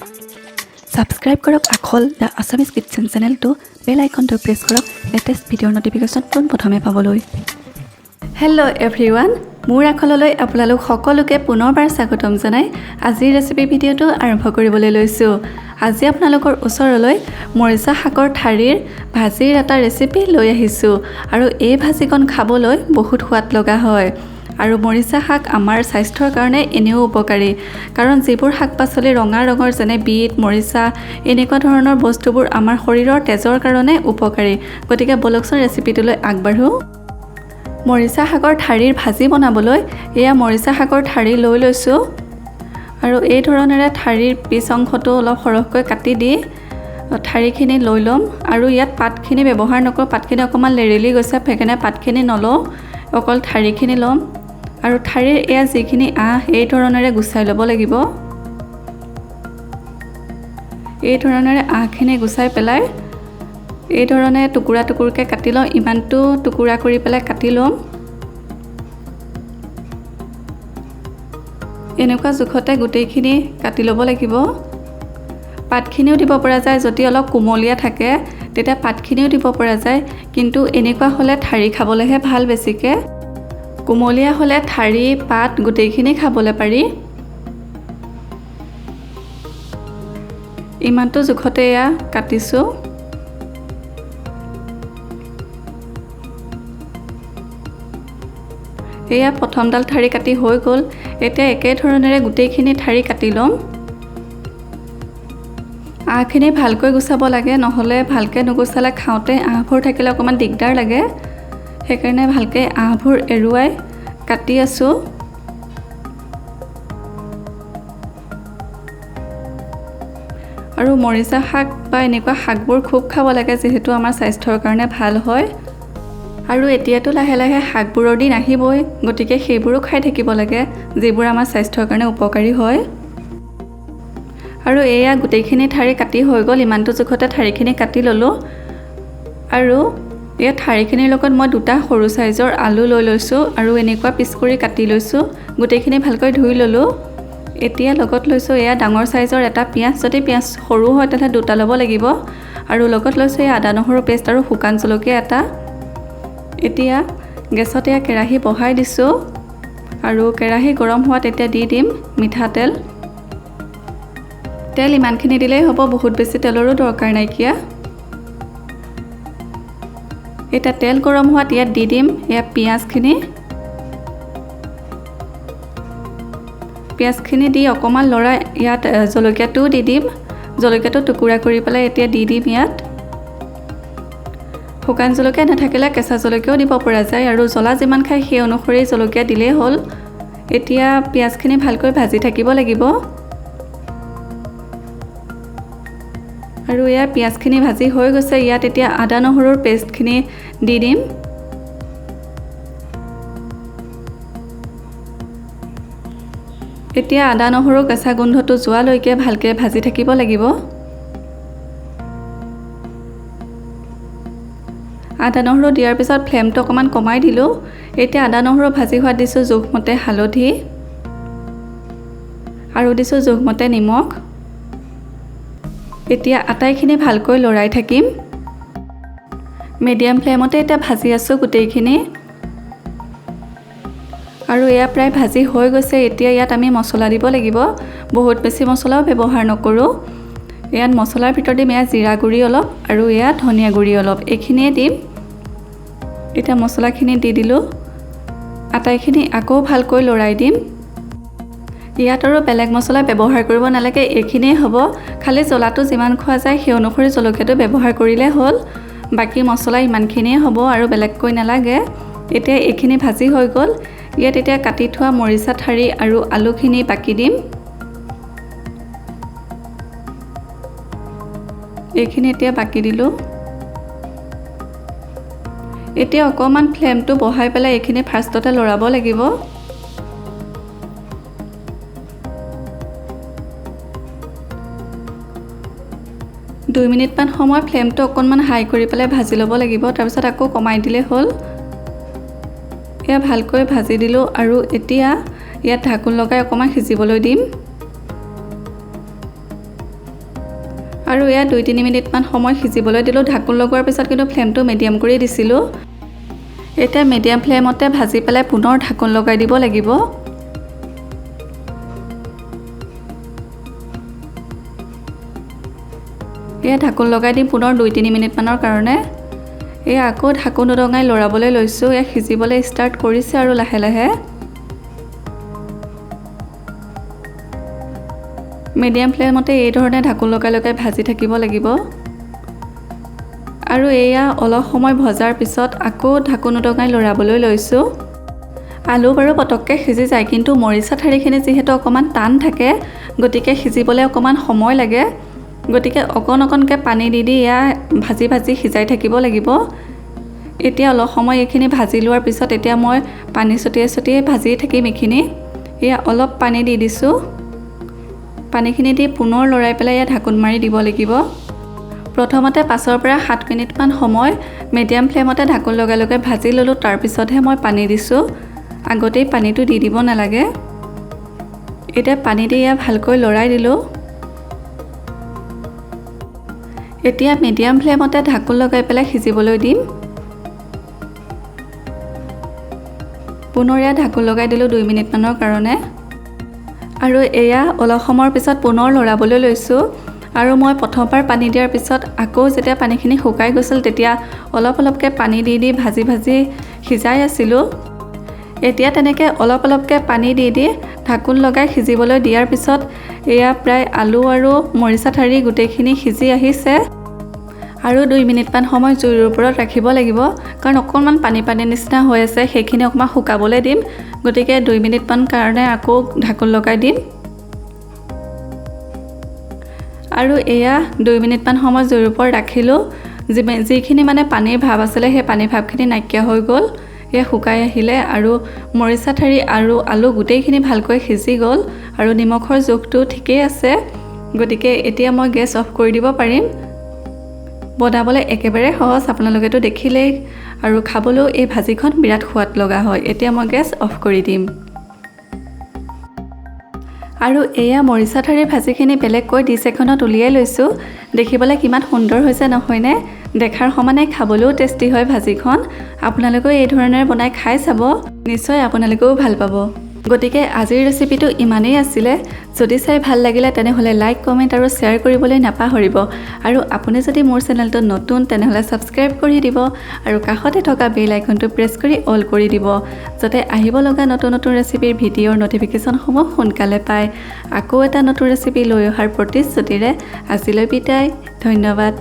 Subscribe কৰক Akhol the Assamese kitchen চেনেলটো বেল আইকনটো press কৰক লেটেষ্ট ভিডিঅ'ৰ নটিফিকেশ্যন পোনপ্ৰথমে পাবলৈ হেল্ল' এভৰিৱান মোৰ আখললৈ আপোনালোক সকলোকে পুনৰবাৰ স্বাগতম জনাই আজিৰ ৰেচিপি ভিডিঅ'টো আৰম্ভ কৰিবলৈ লৈছোঁ আজি আপোনালোকৰ ওচৰলৈ মৰিচা শাকৰ ঠাৰিৰ ভাজিৰ এটা ৰেচিপি লৈ আহিছোঁ আৰু এই ভাজিকণ খাবলৈ বহুত সোৱাদ লগা হয় আৰু মৰিচা শাক আমাৰ স্বাস্থ্যৰ কাৰণে এনেও উপকাৰী কাৰণ যিবোৰ শাক-পাচলি ৰঙা ৰঙৰ যেনে বিট মৰিচা এনেকুৱা ধৰণৰ বস্তুবোৰ আমাৰ শৰীৰৰ তেজৰ কাৰণে উপকাৰী গতিকে বলকচোন ৰেচিপিটোলৈ আগবাঢ়ো মৰিচা শাকৰ ঠাৰিৰ ভাজি বনাবলৈ এয়া মৰিচা শাকৰ ঠাৰি লৈ লৈছোঁ আৰু এই ধৰণেৰে ঠাৰিৰ পিছ অংশটো অলপ সৰহকৈ কাটি দি ঠাৰিখিনি লৈ ল'ম আৰু ইয়াত পাতখিনি ব্যৱহাৰ নকৰোঁ পাতখিনি অকণমান লেৰেলি গৈছে সেইকাৰণে পাতখিনি নলওঁ অকল ঠাৰিখিনি ল'ম আৰু ঠাৰিৰ এয়া যিখিনি এই ধৰণেৰে গুচাই ল'ব লাগিব এই ধৰণেৰে আহখিনি গুচাই পেলাই এই ধৰণে টুকুৰা টুকুৰকৈ কাটি লওঁ ইমানটো টুকুৰা কৰি পেলাই কাটি ল'ম এনেকুৱা জোখতে গোটেইখিনি কাটি ল'ব লাগিব পাতখিনিও দিব পৰা যায় যদি অলপ কোমলীয়া থাকে তেতিয়া পাতখিনিও দিব পৰা যায় কিন্তু এনেকুৱা হ'লে ঠাৰি খাবলৈহে ভাল বেছিকৈ কোমলীয়া হ'লে ঠাৰি পাত গোটেইখিনি খাবলৈ পাৰি ইমানটো জোখতে এয়া কাটিছোঁ এয়া প্ৰথমডাল ঠাৰি কাটি হৈ গ'ল এতিয়া একে ধৰণেৰে গোটেইখিনি ঠাৰি কাটি ল'ম আহখিনি ভালকৈ গুচাব লাগে নহ'লে ভালকৈ নুগুচালে খাওঁতে আহবোৰ থাকিলে অকণমান দিগদাৰ লাগে সেইকাৰণে ভালকৈ আহবোৰ এৰুৱাই কাটি আছোঁ আৰু মৰিচা শাক বা এনেকুৱা শাকবোৰ খুব খাব লাগে যিহেতু আমাৰ স্বাস্থ্যৰ কাৰণে ভাল হয় আৰু এতিয়াতো লাহে লাহে শাকবোৰৰ দিন আহিবই গতিকে সেইবোৰো খাই থাকিব লাগে যিবোৰ আমাৰ স্বাস্থ্যৰ কাৰণে উপকাৰী হয় আৰু এয়া গোটেইখিনি ঠাৰি কাটি হৈ গ'ল ইমানটো জোখতে ঠাৰিখিনি কাটি ল'লোঁ আৰু এই ঠাৰিখিনিৰ লগত মই দুটা সৰু সাইজৰ আলু লৈ লৈছোঁ আৰু এনেকুৱা পিচ কৰি কাটি লৈছোঁ গোটেইখিনি ভালকৈ ধুই ল'লোঁ এতিয়া লগত লৈছোঁ এয়া ডাঙৰ সাইজৰ এটা পিঁয়াজ যদি পিঁয়াজ সৰু হয় তেন্তে দুটা ল'ব লাগিব আৰু লগত লৈছোঁ এয়া আদা নহৰু পেষ্ট আৰু শুকান জলকীয়া এটা এতিয়া গেছত এয়া কেৰাহী বহাই দিছোঁ আৰু কেৰাহী গৰম হোৱাত এতিয়া দি দিম মিঠাতেল তেল ইমানখিনি দিলেই হ'ব বহুত বেছি তেলৰো দৰকাৰ নাইকিয়া এটা তেল গৰম হোৱাত ইয়াত দি দিম এয়া পিঁয়াজখিনি দি অকণমান লৰাই ইয়াত জলকীয়াটোও দি দিম জলকীয়াটো টুকুৰা কৰি পেলাই এতিয়া দি দিম ইয়াত শুকান জলকীয়া নাথাকিলে কেঁচা জলকীয়াও দিব পৰা যায় আৰু জ্বলা যিমান খায় সেই অনুসৰি জলকীয়া দিলেই হ'ল এতিয়া পিঁয়াজখিনি ভালকৈ ভাজি থাকিব লাগিব আৰু এয়া পিঁয়াজখিনি ভাজি হৈ গৈছে ইয়াত এতিয়া আদা নহৰুৰ পেষ্টখিনি দি দিম এতিয়া আদা নহৰু কেঁচা গোন্ধটো যোৱালৈকে ভালকৈ ভাজি থাকিব লাগিব আদা নহৰু দিয়াৰ পিছত ফ্লেমটো অকণমান কমাই দিলোঁ এতিয়া আদা নহৰু ভাজি হোৱাত দিছোঁ জোখমতে হালধি আৰু দিছোঁ জোখমতে নিমখ এতিয়া আটাইখিনি ভালকৈ লৰাই থাকিম মিডিয়াম ফ্লেমতে এতিয়া ভাজি আছোঁ গোটেইখিনি আৰু এয়া প্ৰায় ভাজি হৈ গৈছে এতিয়া ইয়াত আমি মছলা দিব লাগিব বহুত বেছি মছলাও ব্যৱহাৰ নকৰোঁ ইয়াত মছলাৰ ভিতৰত দিম এয়া জিৰা গুড়ি অলপ আৰু এয়া ধনিয়া গুড়ি অলপ এইখিনিয়ে দিম এতিয়া মছলাখিনি দি দিলোঁ আটাইখিনি আকৌ ভালকৈ লৰাই দিম ইয়াত আৰু বেলেগ মছলা ব্যৱহাৰ কৰিব নালাগে এইখিনিয়ে হ'ব খালি জ্বলাটো যিমান খোৱা যায় সেই অনুসৰি জলকীয়াটো ব্যৱহাৰ কৰিলে হ'ল বাকী মছলা ইমানখিনিয়ে হ'ব আৰু বেলেগকৈ নালাগে এতিয়া এইখিনি ভাজি হৈ গ'ল ইয়াত এতিয়া কাটি থোৱা মৰিচা ঠাৰি আৰু আলুখিনি বাকি দিম এইখিনি এতিয়া বাকি দিলোঁ এতিয়া অকণমান ফ্লেমটো বঢ়াই পেলাই এইখিনি ফাৰ্ষ্টতে লৰাব লাগিব দুই মিনিটমান সময় ফ্লেমটো অকণমান হাই কৰি পেলাই ভাজি ল'ব লাগিব তাৰপিছত আকৌ কমাই দিলে হ'ল এয়া ভালকৈ ভাজি দিলোঁ আৰু এতিয়া ইয়াত ঢাকোন লগাই অকণমান সিজিবলৈ দিম আৰু এয়া 2-3 মিনিটমান সময় সিজিবলৈ দিলোঁ। ঢাকোন লগোৱাৰ পিছত কিন্তু ফ্লেমটো মিডিয়াম কৰি দিছিলোঁ। এতিয়া মিডিয়াম ফ্লেমতে ভাজি পেলাই পুনৰ ঢাকোন লগাই দিব লাগিব। এয়া ঢাকোন লগাই দিম পুনৰ 2-3 মিনিটমানৰ কাৰণে। এয়া আকৌ ঢাকোন উদঙাই লৰাবলৈ লৈছোঁ। এয়া সিজিবলৈ ষ্টাৰ্ট কৰিছে আৰু লাহে লাহে। মিডিয়াম ফ্লেমতে এই ধৰণে ঢাকোন লগাই লগাই ভাজি থাকিব লাগিব। আৰু এয়া অলপ সময় ভজাৰ পিছত আকৌ ঢাকোন উদঙাই লৰাবলৈ লৈছোঁ। আলু বাৰু পটককৈ সিজি যায়, কিন্তু মৰিচা ঠাৰিখিনি যিহেতু অকণমান টান থাকে, গতিকে সিজিবলৈ অকণমান সময় লাগে। গতিকে অকণকৈ পানী দি দি এয়া ভাজি ভাজি সিজাই থাকিব লাগিব। এতিয়া অলপ সময় এইখিনি ভাজি লোৱাৰ পিছত এতিয়া মই পানী ছটিয়াই ভাজি থাকিম এইখিনি। এয়া অলপ পানী দি দিছোঁ। পানীখিনি দি পুনৰ লৰাই পেলাই এয়া ঢাকোন মাৰি দিব লাগিব। প্ৰথমতে 5ৰ পৰা 7 মিনিটমান সময় মিডিয়াম ফ্লেমতে ঢাকোন লগাই লগাই ভাজি ল'লোঁ। তাৰপিছতহে মই পানী দিছোঁ। আগতেই পানীটো দি দিব নালাগে। এতিয়া পানী দি এয়া ভালকৈ লৰাই দিলোঁ। এতিয়া মিডিয়াম ফ্লেমতে ঢাকোন লগাই পেলাই সিজিবলৈ দিম। পুনৰ এয়া ঢাকোন লগাই দিলোঁ 2 মিনিটমানৰ কাৰণে। আৰু এয়া অলপ সময়ৰ পিছত পুনৰ লৰাবলৈ লৈছোঁ। আৰু মই প্ৰথমবাৰ পানী দিয়াৰ পিছত আকৌ যেতিয়া পানীখিনি শুকাই গৈছিল, তেতিয়া অলপকৈ পানী দি দি ভাজি ভাজি সিজাই আছিলোঁ। এতিয়া তেনেকৈ অলপকৈ পানী দি দি ঢাকোন লগাই সিজিবলৈ দিয়াৰ পিছত এয়া প্ৰায় আলু আৰু মৰিচা ঠাৰি গোটেইখিনি সিজি আহিছে। আৰু 2 মিনিটমান সময় জুইৰ ওপৰত ৰাখিব লাগিব, কাৰণ অকণমান পানী নিচিনা হৈ আছে, সেইখিনি অকণমান শুকাবলৈ দিম। গতিকে 2 মিনিটমান কাৰণে আকৌ ঢাকোন লগাই দিম। আৰু এয়া 2 মিনিটমান সময় জুইৰ ওপৰত ৰাখিলোঁ। যিখিনি মানে পানীৰ ভাৱ আছিলে, সেই পানীৰ ভাৱখিনি নাইকিয়া হৈ গ'ল। এয়া শুকাই আহিলে আৰু মৰিচা ঠাৰি আৰু আলু গোটেইখিনি ভালকৈ সিজি গ'ল আৰু নিমখৰ জোখটো ঠিকেই আছে। গতিকে এতিয়া মই গেছ অফ কৰি দিব পাৰিম। বনাবলৈ একেবাৰে সহজ, আপোনালোকেতো দেখিলেই। আৰু খাবলৈও এই ভাজিখন বিৰাট সোৱাদ লগা হয়। এতিয়া মই গেছ অফ কৰি দিম। আৰু এয়া মৰিচা ঠাৰিৰ ভাজিখিনি বেলেগকৈ ডিছ এখনত উলিয়াই লৈছোঁ। দেখিবলৈ কিমান সুন্দৰ হৈছে নহয়নে? দেখাৰ সমানে খাবলৈও টেষ্টি হয় ভাজিখন। আপোনালোকেও এই ধৰণেৰে বনাই খাই চাব, নিশ্চয় আপোনালোকেও ভাল পাব। গতিকে আজিৰ ৰেচিপিটো ইমানেই আছিলে। যদি চাই ভাল লাগিলে তেনেহ'লে লাইক, কমেণ্ট আৰু শ্বেয়াৰ কৰিবলৈ নাপাহৰিব। আৰু আপুনি যদি মোৰ চেনেলটো নতুন, তেনেহ'লে ছাবস্ক্ৰাইব কৰি দিব আৰু কাষতে থকা বেল আইকনটো প্ৰেছ কৰি অল কৰি দিব, যাতে আহিব লগা নতুন ৰেচিপিৰ ভিডিঅ'ৰ ন'টিফিকেশ্যনসমূহ সোনকালে পায়। আকৌ এটা নতুন ৰেচিপি লৈ অহাৰ প্ৰতিশ্ৰুতিৰে আজিলৈ বিদায়। ধন্যবাদ।